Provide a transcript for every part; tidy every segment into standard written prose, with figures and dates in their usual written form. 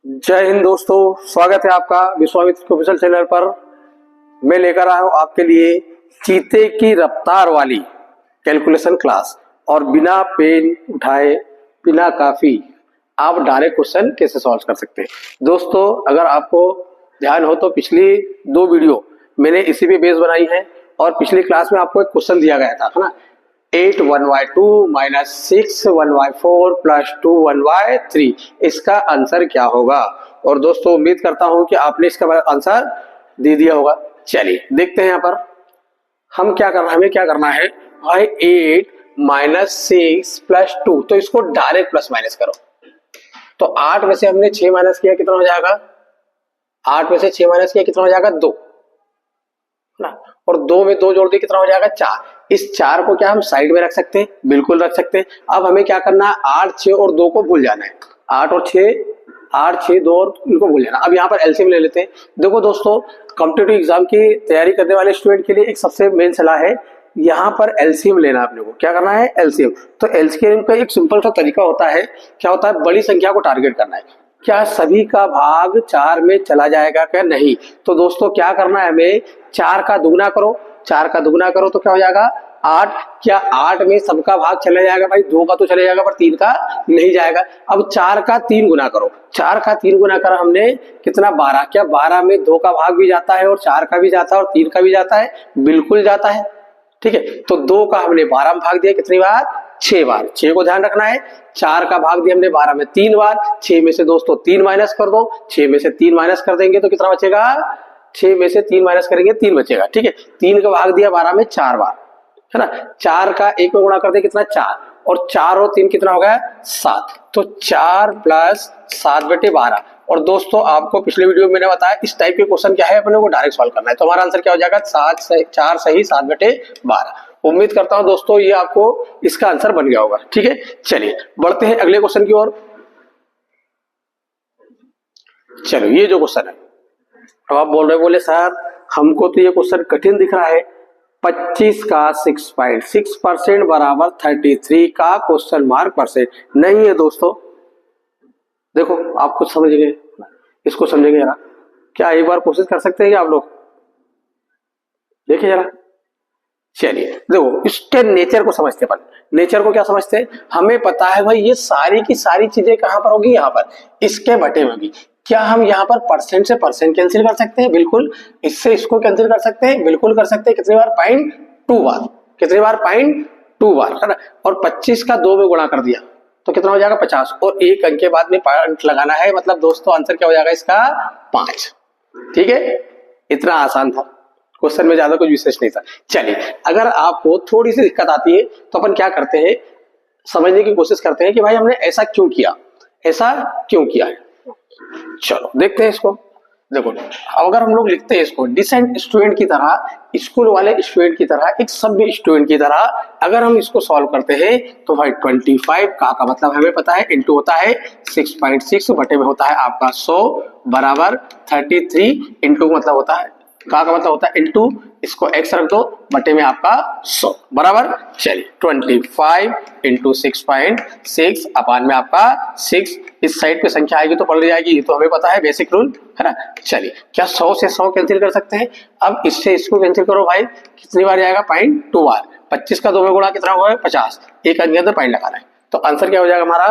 जय हिंद दोस्तों, स्वागत है आपका विश्वामित्र ऑफिशियल चैनल पर। मैं लेकर आया हूं आपके लिए चीते की रफ्तार वाली कैलकुलेशन क्लास। और बिना पेन उठाए, बिना काफी आप डायरेक्ट क्वेश्चन कैसे सॉल्व कर सकते हैं। दोस्तों, अगर आपको ध्यान हो तो पिछली दो वीडियो मैंने इसी पे बेस बनाई है। और पिछली क्लास में आपको एक क्वेश्चन दिया गया था, है ना, 8 1/2 - 6 1/4 + 2 1/3, इसका आंसर क्या होगा। और दोस्तों, उम्मीद करता हूं कि आपने इसका आंसर दे दिया होगा। चलिए देखते हैं यहाँ पर हमें क्या करना है भाई। 8 - 6 + 2, तो इसको डायरेक्ट प्लस माइनस करो। तो 8 में से हमने 6 माइनस किया, कितना हो जाएगा? 8 में से 6 माइनस किया, कितना हो जाएगा? 2 ना। और 2 में 2 जोड़ दिए, कितना हो जाएगा? 4। इस 4 को क्या हम साइड में रख सकते हैं? बिल्कुल रख सकते हैं। अब हमें क्या करना है? 8 6 और 2 को भूल जाना है। 8 और 6, 8 6 2 और इनको भूल जाना। अब यहाँ पर एलसीएम ले लेते हैं। देखो दोस्तों, कॉम्पिटिटिव एग्जाम की तैयारी करने वाले स्टूडेंट के लिए एक सबसे मेन सलाह है, यहाँ पर एलसीएम लेना है। अपने को क्या करना है? एलसीएम। तो एलसीएम का एक सिंपल सा तरीका होता है। क्या होता है? बड़ी संख्या को टारगेट करना है। क्या सभी का भाग 4 में चला जाएगा? क्या नहीं? तो दोस्तों, क्या करना है हमें? 4 का दुगना करो। 4 का दुगना करो तो क्या हो जाएगा? 8। क्या 8 में सबका भाग चला जाएगा भाई? 2 का तो चले जाएगा, पर 3 का नहीं जाएगा। अब 4 का 3 गुना करो। 4 का 3 गुना करा हमने, कितना? 12। क्या 12 में 2 का भाग भी जाता है, और 4 का भी जाता है, और 3 का भी जाता है? बिल्कुल जाता है। ठीक है, तो 2 का हमने 12 में भाग दिया, कितनी बार? 6 बार। 6 को ध्यान रखना है। 4 का भाग दिया हमने 12 में 3 बार। 6 में से दोस्तों 3 माइनस कर दो। 6 में से 3 माइनस कर देंगे तो कितना बचेगा? 6 में से 3 माइनस करेंगे, 3 बचेगा। ठीक है, 3 का भाग दिया 12 में 4 बार, है ना। 4 का 1 में गुणा कर दे, कितना? 4। और 4 और 3 कितना हो गया? 7। तो 4 + 7/12। और दोस्तों, आपको पिछले वीडियो में मैंने बताया इस टाइप के क्वेश्चन क्या है, अपने को डायरेक्ट सॉल्व करना है। तो हमारा आंसर क्या हो जाएगा? 4 सही 7/12। उम्मीद करता हूं दोस्तों ये आपको इसका आंसर बन गया होगा। ठीक है, चलिए बढ़ते हैं अगले क्वेश्चन की ओर। चलो, ये जो क्वेश्चन है, अब आप बोल रहे बोले सर हमको तो ये क्वेश्चन कठिन दिख रहा है। 25 का 6.6% बराबर 33 का क्वेश्चन मार्क परसेंट नहीं है। दोस्तों देखो, आप खुद समझ गए, इसको समझेंगे जरा। क्या एक बार कोशिश कर सकते हैं क्या आप लोग? देखिए जरा। चलिए देखो, इसके नेचर को समझते हैं। नेचर को क्या समझते हैं? हमें पता है भाई ये सारी की सारी चीजें कहां पर होगी? यहाँ पर, इसके बटे में होगी। क्या हम यहाँ पर परसेंट से परसेंट कैंसिल कर सकते हैं? बिल्कुल। इससे इसको कैंसिल कर सकते हैं? बिल्कुल कर सकते हैं। कितनी बार? 0.2 बार। कितनी बार? 0.2 बार, है ना। और 25 का 2 में गुणा कर दिया तो कितना हो जाएगा? 50। और एक अंक के बाद में पॉइंट लगाना है, मतलब दोस्तों आंसर क्या हो जाएगा इसका? 5। ठीक है, इतना आसान था क्वेश्चन में, ज्यादा कुछ विशेष नहीं था। चलिए, अगर आपको थोड़ी सी दिक्कत आती है तो अपन क्या करते हैं, समझने की कोशिश करते हैं कि भाई हमने ऐसा क्यों किया, ऐसा क्यों किया है। चलो देखते हैं इसको। देखो, अगर हम लोग लिखते हैं इसको डिसेंट स्टूडेंट की तरह, स्कूल वाले स्टूडेंट की तरह, एक सभ्य स्टूडेंट की तरह अगर हम इसको सॉल्व करते हैं तो भाई 25 का मतलब हमें पता है इंटू होता है 6.6 बटे में होता है आपका 100 बराबर 33 इंटू मतलब होता है का मतलब होता है इंटू, इसको x रख दो, बटे में आपका 100 बराबर। चलिए 25 इंटू 6.6 अपान में आपका 6। इस साइड पे संख्या आएगी तो पलट जाएगी, ये तो हमें पता है, बेसिक रूल है ना। चलिए, क्या 100 से 100 कैंसिल कर सकते हैं? अब इससे इसको कैंसिल करो भाई, कितनी बार जाएगा? 0.2 बार। 25 का 2 में गुणा कितना हुआ है? 50। एक अंक के अंदर पॉइंट लगाना है, तो आंसर क्या हो जाएगा हमारा?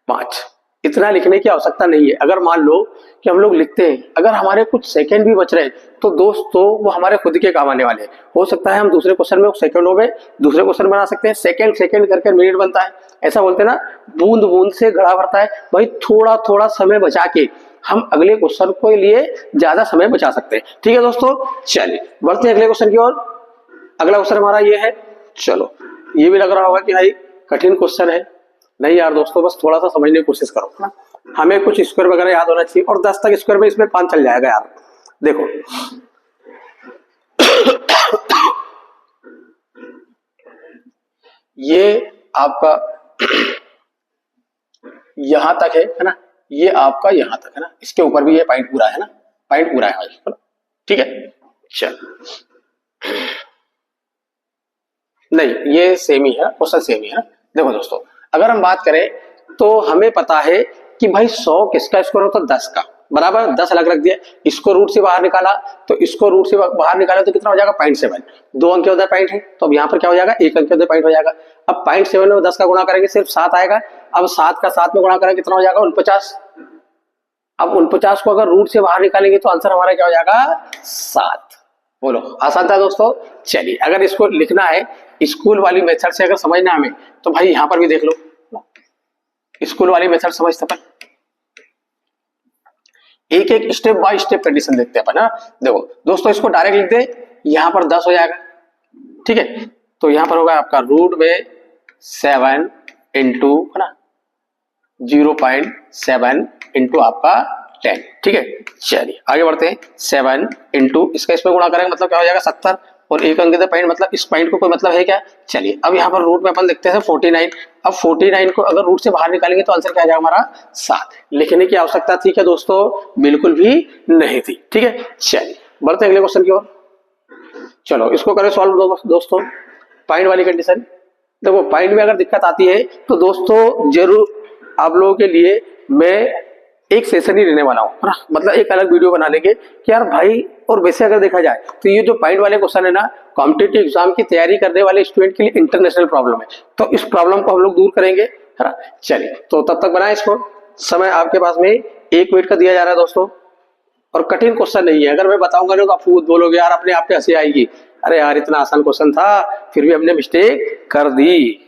5। इतना लिखने की आवश्यकता नहीं है। अगर मान लो कि हम लोग लिखते हैं, अगर हमारे कुछ सेकंड भी बच रहे तो दोस्तों वो हमारे खुद के काम आने वाले हैं। हो सकता है हम दूसरे क्वेश्चन में सेकंडों में दूसरे क्वेश्चन बना सकते हैं। सेकंड सेकंड करके मिनट बनता है, ऐसा बोलते हैं ना, बूंद बूंद से घड़ा भरता है। भाई थोड़ा थोड़ा समय बचा के हम अगले क्वेश्चन के लिए ज्यादा समय बचा सकते हैं। ठीक है दोस्तों, चलिए बढ़ते हैं अगले क्वेश्चन की ओर। अगला क्वेश्चन हमारा ये है। चलो, ये भी लग रहा होगा कि भाई कठिन क्वेश्चन है। नहीं यार दोस्तों, बस थोड़ा सा समझने की कोशिश करो ना। हमें कुछ स्क्वायर वगैरह याद होना चाहिए, और 10 तक स्क्वायर में इसमें 5 चल जाएगा यार। देखो ये आपका यहां तक है ना, ये आपका यहां तक है ना, इसके ऊपर भी ये पॉइंट पूरा है ना, पॉइंट पूरा है भाई, ठीक है। चल, नहीं ये सेम ही है, क्वेश्चन सेम ही है। देखो दोस्तों, अगर हम बात करें तो हमें पता है कि भाई 100 किसका स्क्वायर होता है, 10 का, बराबर 10 अलग रख दिया, इसको रूट से बाहर निकाला, तो इसको रूट से बाहर निकाला तो कितना हो जाएगा 0.7, 2 अंक के उधर पॉइंट है, तो अब यहाँ पर क्या हो जाएगा 1 अंक के उधर पॉइंट हो जाएगा। अब 0.7 में 10 का गुणा करेंगे सिर्फ 7 आएगा, अब 7 का 7 में गुणा करेंगे कितना हो जाएगा 49। अब 49 को अगर रूट से बाहर निकालेंगे तो आंसर हमारा क्या हो जाएगा 7। बोलो आसान था दोस्तों। चलिए अगर इसको लिखना है स्कूल वाली मेथड से अगर समझना हमें तो भाई यहां पर भी देख लो, स्कूल वाली मेथड समझते अपन, एक एक स्टेप बाय स्टेप कंडीशन देखते हैं अपन। देखो दोस्तों इसको डायरेक्ट लिख दे, यहां पर 10 हो जाएगा, ठीक है, तो यहां पर होगा आपका रूट में 7 इंटू है ना 0.7 इंटू आपका 10, ठीक है। चलिए आगे बढ़ते हैं, 7 इंटू इसका इसमें गुणा करेंगे मतलब क्या हो जाएगा 70, और 1 अंक पॉइंट मतलब इस पॉइंट को कोई मतलब है क्या। चलिए अब यहाँ पर रूट में अपन देखते हैं 49, अब 49 को अगर रूट से बाहर निकालेंगे तो आंसर क्या आ जाएगा हमारा 7। लिखने की आवश्यकता थी क्या दोस्तों, बिल्कुल भी नहीं थी, ठीक है। चलिए बढ़ते हैं अगले क्वेश्चन की ओर, चलो इसको करें सॉल्व दोस्तों। पॉइंट वाली कंडीशन, देखो पॉइंट में अगर दिक्कत आती है तो दोस्तों जरूर आप लोगों के लिए मैं एक सेशन ही लेने वाला हूँ, मतलब एक अलग वीडियो बना लेंगे कि यार भाई, और वैसे अगर देखा जाए तो ये जो पॉइंट वाले क्वेश्चन है ना, कॉम्पिटिटिव एग्जाम की तैयारी करने वाले स्टूडेंट के लिए इंटरनेशनल प्रॉब्लम है, तो इस प्रॉब्लम को हम लोग दूर करेंगे, है ना। चलिए तो तब तक बनाए इसको, समय आपके पास में 1 मिनट का दिया जा रहा है दोस्तों, और कठिन क्वेश्चन नहीं है, अगर मैं बताऊंगा तो आप खुद बोलोगे यार अपने आप पे हंसी आएगी, अरे यार इतना आसान क्वेश्चन था फिर भी हमने मिस्टेक कर दी।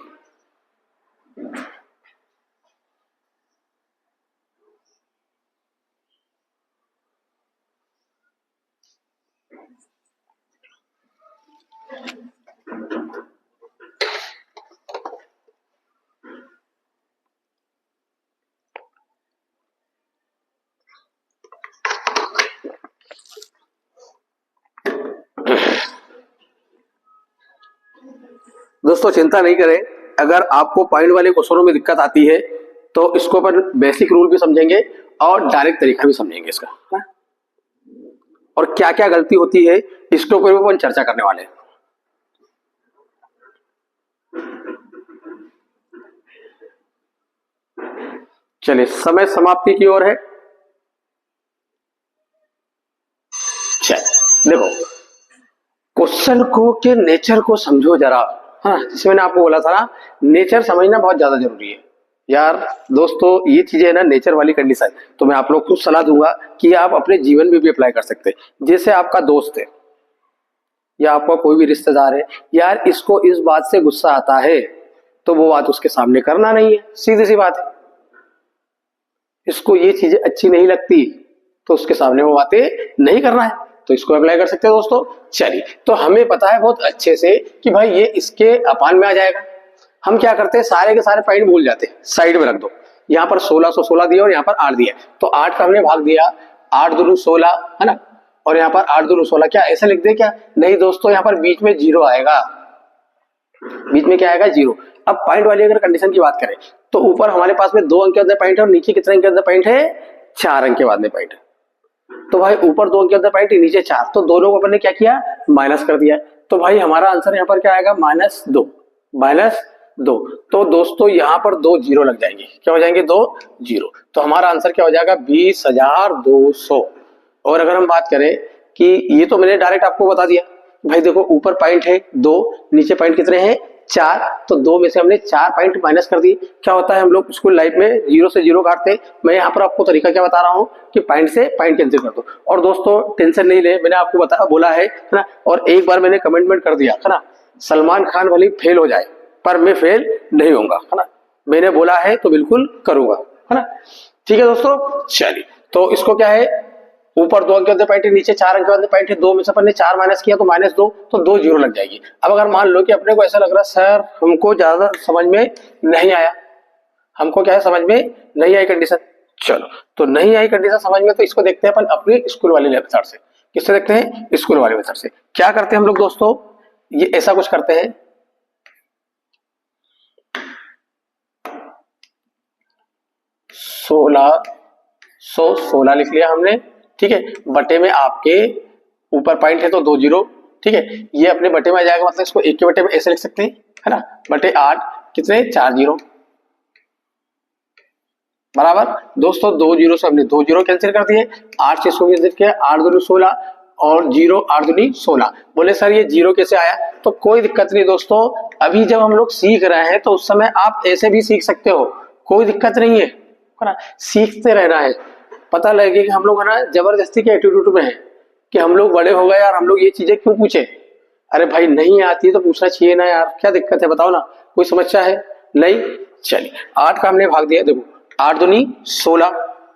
दोस्तों चिंता नहीं करें, अगर आपको पॉइंट वाले क्वेश्चनों में दिक्कत आती है तो इसको अपन बेसिक रूल भी समझेंगे और डायरेक्ट तरीका भी समझेंगे इसका, है? और क्या क्या गलती होती है इसके ऊपर भी अपन चर्चा करने वाले हैं। चलिए समय समाप्ति की ओर है। चलिए देखो क्वेश्चन को के नेचर को समझो जरा, हाँ जैसे मैंने आपको बोला था ना, नेचर समझना बहुत ज्यादा जरूरी है यार दोस्तों। ये चीजें है ना नेचर वाली कंडीशन, तो मैं आप लोग को सलाह दूंगा कि आप अपने जीवन में भी अप्लाई कर सकते हैं। जैसे आपका दोस्त है या आपका कोई भी रिश्तेदार है, यार इसको इस बात से गुस्सा आता है तो वो बात उसके सामने करना नहीं है, सीधी सी बात है। इसको ये चीजें अच्छी नहीं लगती तो उसके सामने वो बातें नहीं करना है, तो इसको अप्लाई कर सकते हैं दोस्तों। चलिए तो हमें पता है बहुत अच्छे से कि भाई ये इसके अपान में आ जाएगा, हम क्या करते हैं सारे के सारे पॉइंट भूल जाते हैं, साइड में रख दो। यहाँ पर 1616 दिया और यहाँ पर 8 दिया, तो 8 का हमने भाग दिया, 8 दूनी 16 है ना, और यहाँ पर 8 दूनी 16, क्या ऐसे लिख दे क्या, नहीं दोस्तों यहाँ पर बीच में 0 आएगा, बीच में क्या आएगा 0। अब पॉइंट वाली अगर कंडीशन की बात करें तो ऊपर हमारे पास में 2 अंक के अंदर पॉइंट है और नीचे कितने अंक के अंदर पॉइंट है, 4 अंक के बाद में पॉइंट है। तो भाई ऊपर 2 अंक के अंदर पॉइंट है नीचे 4, तो दोनों को अपन ने क्या किया माइनस कर दिया, तो भाई हमारा आंसर यहाँ पर क्या आएगा -2, -2। तो दोस्तों यहाँ पर 2 0 लग जाएंगे, क्या हो जाएंगे 2 0, तो हमारा आंसर क्या हो जाएगा 20,200। और अगर हम बात करें कि ये तो मैंने डायरेक्ट आपको बता दिया भाई, देखो ऊपर पॉइंट है 2, नीचे पॉइंट कितने हैं 4, तो 2 में से हमने 4 पॉइंट माइनस कर दिए। क्या होता है हम लोग स्कूल लाइफ में 0 से 0 काटते, मैं यहाँ पर आपको तरीका क्या बता रहा हूँ कि पॉइंट से पॉइंट कैंसिल कर दो। और दोस्तों टेंशन नहीं ले, मैंने आपको बोला है ना, और एक बार मैंने कमिटमेंट कर दिया है ना, सलमान खान भले फेल हो जाए पर मैं फेल नहीं होऊंगा, है ना, मैंने बोला है तो बिल्कुल करूंगा, है ना। ठीक है दोस्तों, चलिए तो इसको क्या है, ऊपर 2 अंक के अंदर पॉइंट है, नीचे 4 अंक के अंदर पॉइंट है, 2 में से अपन ने 4 माइनस किया तो -2, तो 2 0 लग जाएगी। अब अगर मान लो कि अपने को ऐसा लग रहा सर हमको ज्यादा समझ में नहीं आया, हमको क्या है समझ में नहीं आई कंडीशन, चलो तो नहीं आई कंडीशन समझ में, तो इसको देखते हैं अपन अपने स्कूल वाले मेथड से। किससे देखते हैं, स्कूल वाले मेथड से। क्या करते हैं हम लोग दोस्तों, ये ऐसा कुछ करते हैं, 1616 लिख लिया हमने, ठीक है, बटे में आपके ऊपर पॉइंट है तो 2 0, ठीक है, ये अपने बटे में आ जाएगा, मतलब इसको 1 के बटे में ऐसे लिख सकते हैं, है ना, बटे 8 कितने 4 0, बराबर दोस्तों, 2 जीरो से हमने 2 जीरो कैंसिल कर दिए, 8 से 100 कैंसिल किया, 8 दूनी 16 और 0 8 दूनी 16। बोले सर ये जीरो कैसे आया? तो कोई दिक्कत नहीं दोस्तों, अभी जब हम लोग सीख रहे हैं तो उस समय आप ऐसे भी सीख सकते हो, कोई दिक्कत नहीं है ना, सीखते रहना है। पता लगे कि हम लोग है ना जबरदस्ती के एटीट्यूड में है कि हम लोग बड़े हो गए यार, हम लोग ये चीजें क्यों पूछे? अरे भाई नहीं आती तो पूछना चाहिए ना यार, क्या दिक्कत है बताओ ना, कोई समस्या है? नहीं। चलिए 8 का हमने भाग दिया, देखो 8 दूनी 16,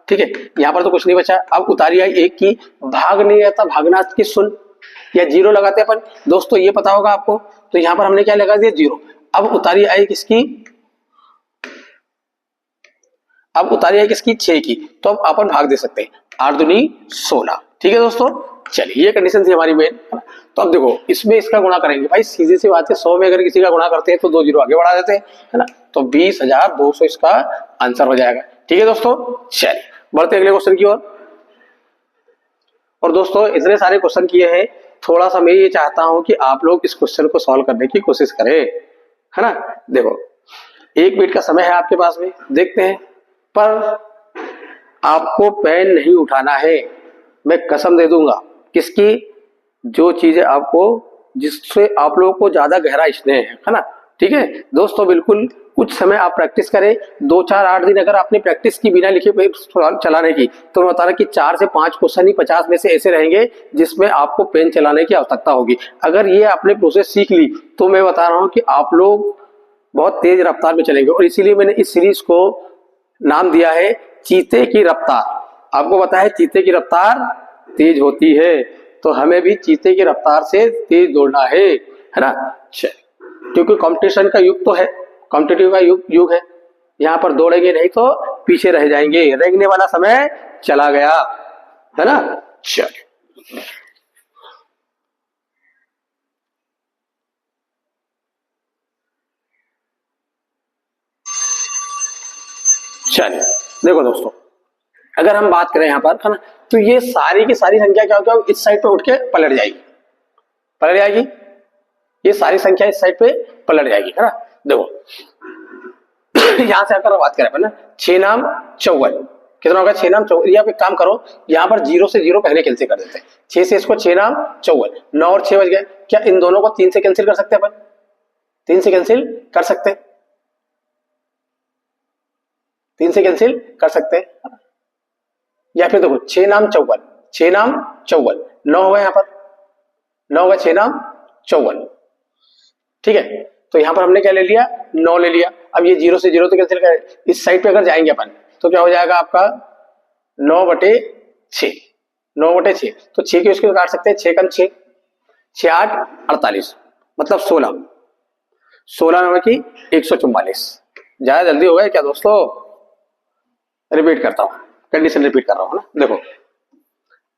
ठीक है, यहाँ पर तो कुछ नहीं बचा। अब उतारी आई 1 की, भाग नहीं आता, भागना की सुन, या जीरो लगाते अपन दोस्तों, ये पता होगा आपको। तो यहाँ पर हमने क्या लगा दिया? जीरो। अब उतारी आई किसकी? अब उतारी आई किसकी? 6 की। तो अब अपन भाग दे सकते हैं, 8 दूनी 16, ठीक है दोस्तों। चलिए ये कंडीशन थी हमारी मेन। तो अब देखो इसमें इसका गुणा करेंगे, भाई सीधी सी बात है, 100 में अगर किसी का गुणा करते हैं तो 2 जीरो आगे बढ़ा देते हैं, है ना। तो 20,200 इसका आंसर हो जाएगा, ठीक है दोस्तों। चलिए बढ़ते अगले क्वेश्चन की ओर। और दोस्तों इतने सारे क्वेश्चन किए हैं, थोड़ा सा मैं ये चाहता हूं कि आप लोग इस क्वेश्चन को सॉल्व करने की कोशिश करें, है ना। देखो 1 मिनट का समय है आपके पास में, देखते हैं। पर आपको पेन नहीं उठाना है, मैं कसम दे दूंगा। किसकी? जो चीजें आपको, जिससे आप लोगों को ज्यादा गहरा स्नेह है ना, ठीक है दोस्तों। बिल्कुल कुछ समय आप प्रैक्टिस करें, 2 4 8 दिन अगर आपने प्रैक्टिस की बिना लिखे पेन चलाने की, तो मैं बता रहा कि 4 से 5 क्वेश्चन ही 50 में से ऐसे रहेंगे जिसमें आपको पेन चलाने की आवश्यकता होगी। अगर ये आपने प्रोसेस सीख ली तो मैं बता रहा हूं कि आप लोग बहुत तेज रफ्तार में चलेंगे। और इसीलिए मैंने इस सीरीज को नाम दिया है चीते की रफ्तार। आपको पता है चीते की रफ्तार तेज होती है, तो हमें भी चीते की रफ्तार से तेज दौड़ना है ना। क्योंकि कंपटीशन का युग तो है, कॉम्पिटिटिव का युग है, यहाँ पर दौड़ेंगे नहीं तो पीछे रह जाएंगे, रेंगने वाला समय चला गया, है ना। चलिए चलिए देखो दोस्तों, अगर हम बात करें यहाँ पर, है ना, तो ये सारी की सारी संख्या क्या होगी? इस साइड पे उठ के पलट जाएगी, पलट जाएगी। ये सारी संख्या इस साइड पे पलट जाएगी, है ना। देखो यहां से अगर बात करें ना, 6 नाम 54 कितना होगा? 6 नाम 54। आप एक काम करो, यहाँ पर 0 से 0 पहले कैंसिल कर देते हैं, 6 से इसको 6 नाम 54, 9 और 6 बज गए। क्या इन दोनों को 3 से कैंसिल कर सकते हैं अपन? 3 से कैंसिल कर सकते हैं, 3 से कैंसिल कर सकते हैं। या फिर देखो 6 नाम 54, 6 नाम 54, 9 हुआ यहाँ पर, 9 होगा 6 नाम 54, ठीक है। तो यहां पर हमने क्या ले लिया? 9 ले लिया। अब ये 0 से 0 तो कैंसिल करें, इस साइड पे अगर जाएंगे अपन तो क्या हो जाएगा आपका? 9/6, 9/6। तो 6 के उसके काट सकते हैं, 6 कम 6, 6 8 48, मतलब 16, 16 नंबर की 144। ज्यादा जल्दी हो गया क्या दोस्तों? रिपीट करता हूं, कंडीशन रिपीट कर रहा हूं ना। देखो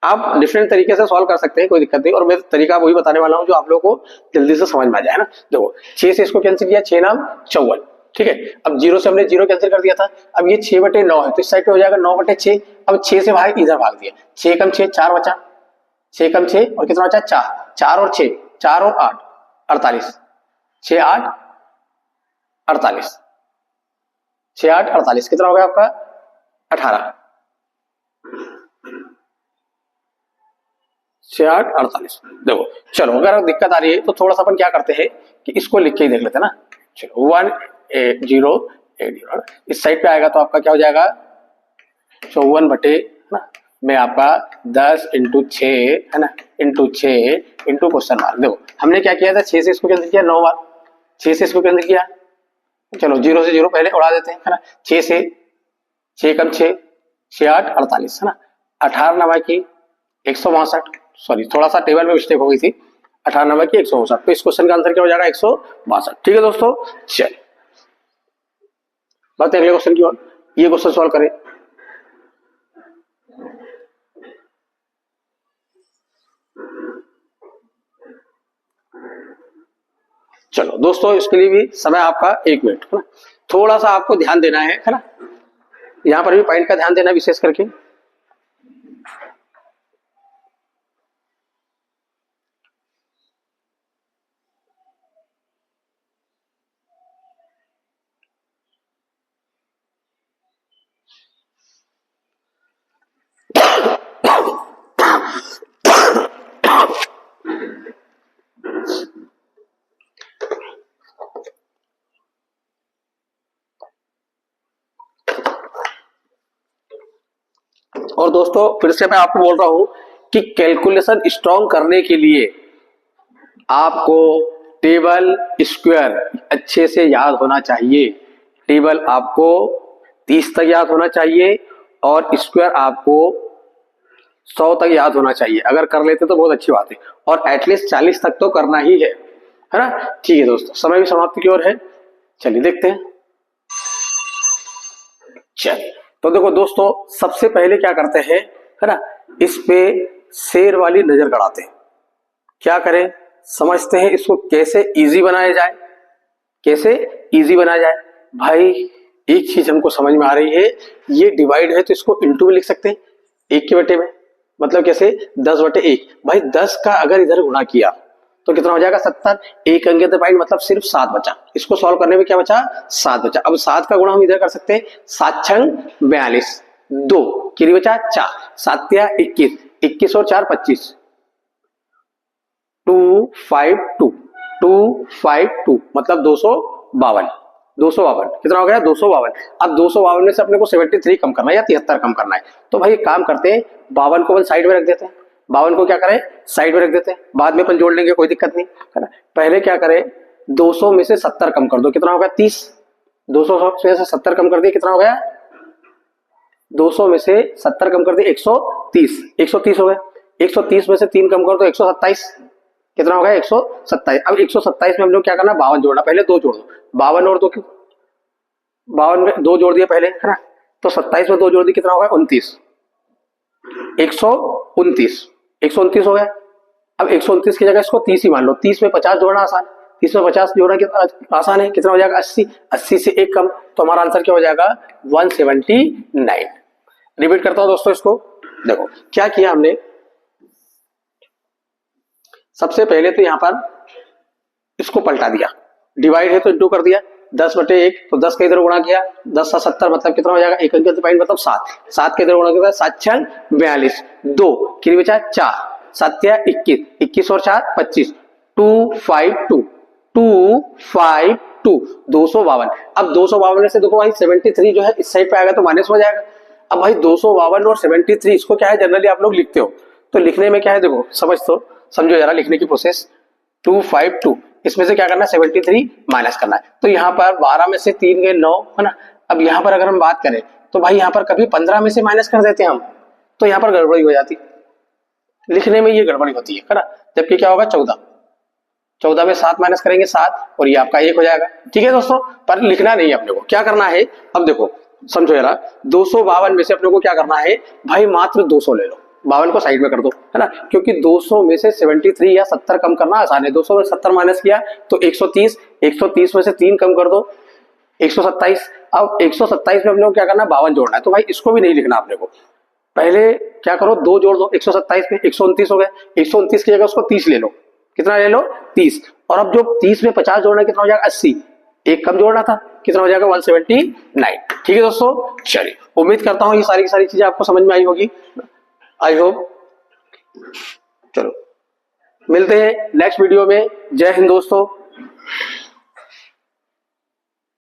आप डिफरेंट तरीके से सॉल्व कर सकते हैं, कोई दिक्कत नहीं, और मैं तरीका वही बताने वाला हूं जो आप लोगों को जल्दी से समझ में आ जाए ना। देखो 6 से इसको कैंसिल किया, 6 नाम 54, ठीक है। अब 0 से हमने 0 कैंसिल कर दिया था, अब ये 6/9 है तो इस साइड पे हो जाएगा 9/6। अब 6 से भाग इधर भाग दिया, 6 कम 6 4 बचा, 6 कम 6 और कितना बचा? 4, 4 और 6, 4 और 8 48, 6 8 48, 6 8 48 कितना हो गया आपका? 18, 6 8 48। देखो चलो अगर दिक्कत आ रही है तो थोड़ा सा अपन क्या करते हैं कि इसको लिख के ही देख लेते हैं ना। चलो 18080 इस साइड पे आएगा तो आपका क्या हो जाएगा? 54 बटे ना में आपका 10 इंटू 6, है ना, इंटू 6 इंटू क्वेश्चन मार्क। देखो हमने क्या किया था, 6 से इसको कैंसिल किया 9 बार, 6 से इसको कैंसिल किया, चलो 0 से 0 पहले उड़ा देते हैं, है ना। 6 से 6 कम 6, 6 8 48, है ना। 18 नंबर की 162, सॉरी थोड़ा सा टेबल में मिस्टेक हो गई थी, 18 नंबर की 162। तो इस क्वेश्चन का आंसर क्या हो जाएगा? 162, ठीक है दोस्तों। चलिए बढ़ते अगले क्वेश्चन की ओर, ये क्वेश्चन सॉल्व करें। चलो दोस्तों इसके लिए भी समय आपका 1 मिनट, है ना। थोड़ा सा आपको ध्यान देना है ना, यहां पर भी पॉइंट का ध्यान देना विशेष करके। और दोस्तों फिर से मैं आपको बोल रहा हूं कि कैलकुलेशन स्ट्रॉन्ग करने के लिए आपको टेबल स्क्वायर अच्छे से याद होना चाहिए। टेबल आपको 30 तक याद होना चाहिए और स्क्वायर आपको 100 तक याद होना चाहिए। अगर कर लेते तो बहुत अच्छी बात है, और एटलीस्ट 40 तक तो करना ही है ना। ठीक है दोस्तों, समय भी समाप्ति की ओर है, चलिए देखते हैं। चलिए तो देखो दोस्तों, सबसे पहले क्या करते हैं है ना, इस पे शेर वाली नजर गड़ाते हैं। क्या करें, समझते हैं इसको कैसे इजी बनाया जाए, कैसे इजी बनाया जाए। भाई एक चीज हमको समझ में आ रही है, ये डिवाइड है तो इसको इंटू में लिख सकते हैं, 1 के बटे में, मतलब कैसे 10/1। भाई 10 का अगर इधर गुणा किया तो कितना हो जाएगा 70। 1 अंक पॉइंट मतलब सिर्फ 7 बचा। इसको सॉल्व करने में क्या बचा, 7 बचा। अब 7 का गुणा हम इधर कर सकते हैं, 7 छंग 42, 2 किरी बचा 4, 7 या 21, 21 और 4 25, 252, 252 मतलब 252, 252 कितना हो गया 252। अब 252 में से अपने को 73 कम करना है या 73 कम करना है, तो भाई काम करते हैं, 52 को साइड में रख देते हैं। 52 को क्या करें, साइड में रख देते हैं, बाद में अपन जोड़ लेंगे, कोई दिक्कत नहीं है ना। पहले क्या करें, 200 में से 70 कम कर दो, कितना होगा 30। 200 में से 70 कम कर दिए, कितना हो गया, 200 में से 70 कम कर दिए 130, 130 हो गया। 130 में से 3 कम कर दो 127, कितना हो गया 127। अब 127 में हम लोग क्या करना, 52 जोड़ना, पहले 2 जोड़ दो, 52 और 2, 52 में 2 जोड़ दिया पहले है ना, तो 27 में 2 जोड़ दिए, कितना होगा 29, 129 हो गया। अब 129 की जगह इसको 30 ही मान लो, 30 में 50 जोड़ना आसान, 30 में 50 जोड़ना कितना आसान है, कितना हो जाएगा 80, 80 से 1 कम, तो हमारा आंसर क्या हो जाएगा 179। रिपीट करता हूं दोस्तों इसको, देखो क्या किया हमने। सबसे पहले तो यहां पर इसको पलटा दिया, डिवाइड है तो इंटू कर दिया, 10/1 तो 10 का इधर गुणा किया, 10 सा 70 मतलब कितना हो जाएगा, 1 अंक पॉइंट मतलब 7, 7 के इधर गुणा किया 7 छंग 42, 2 किरी बचा 4, 7 या 21, 21 और 4 25, 252, 252। अब 252 में से देखो भाई 73 जो है इस साइड पे आएगा तो माइनस हो जाएगा। अब भाई 252 और 73 इसको क्या है, जनरली आप लोग लिखते हो, तो लिखने में क्या है, देखो समझो जरा लिखने की प्रोसेस। 252 इसमें से क्या करना है, 73 माइनस करना है। तो यहाँ पर 12 में से 3 गए 9 है ना। अब यहाँ पर अगर हम बात करें तो भाई यहाँ पर कभी 15 में से माइनस कर देते हैं हम, तो यहाँ पर गड़बड़ी हो जाती, लिखने में ये गड़बड़ी होती है ना। जबकि क्या होगा 14 में 7 माइनस करेंगे 7, और ये आपका 1 हो जाएगा। ठीक है दोस्तों, पर लिखना नहीं है अपने को, क्या करना है, अब देखो समझो जरा, 252 में से अपने को क्या करना है भाई, मात्र 200 ले लो, 52 को साइड में कर दो है ना, क्योंकि 200 में से 73 या 70 कम करना आसान है। 200 में 70 माइनस किया तो 130, 130 में से 3 कम कर दो 127। अब 127 में हम लोग क्या करना, 52 जोड़ना है, तो भाई इसको भी नहीं लिखना आपने को, पहले क्या करो 2 जोड़ दो 127 में, 129 हो गया। 129 की जगह उसको 30 ले लो, कितना ले लो 30, और अब जो 30 में 50 जोड़ना है कितना हो जाएगा 80, 1 कम जोड़ना था, कितना हो जाएगा 179। ठीक है दोस्तों, चलिए उम्मीद करता हूँ ये सारी की सारी चीजें आपको समझ में आई होगी, आई होप। चलो मिलते हैं नेक्स्ट वीडियो में, जय हिंद दोस्तों।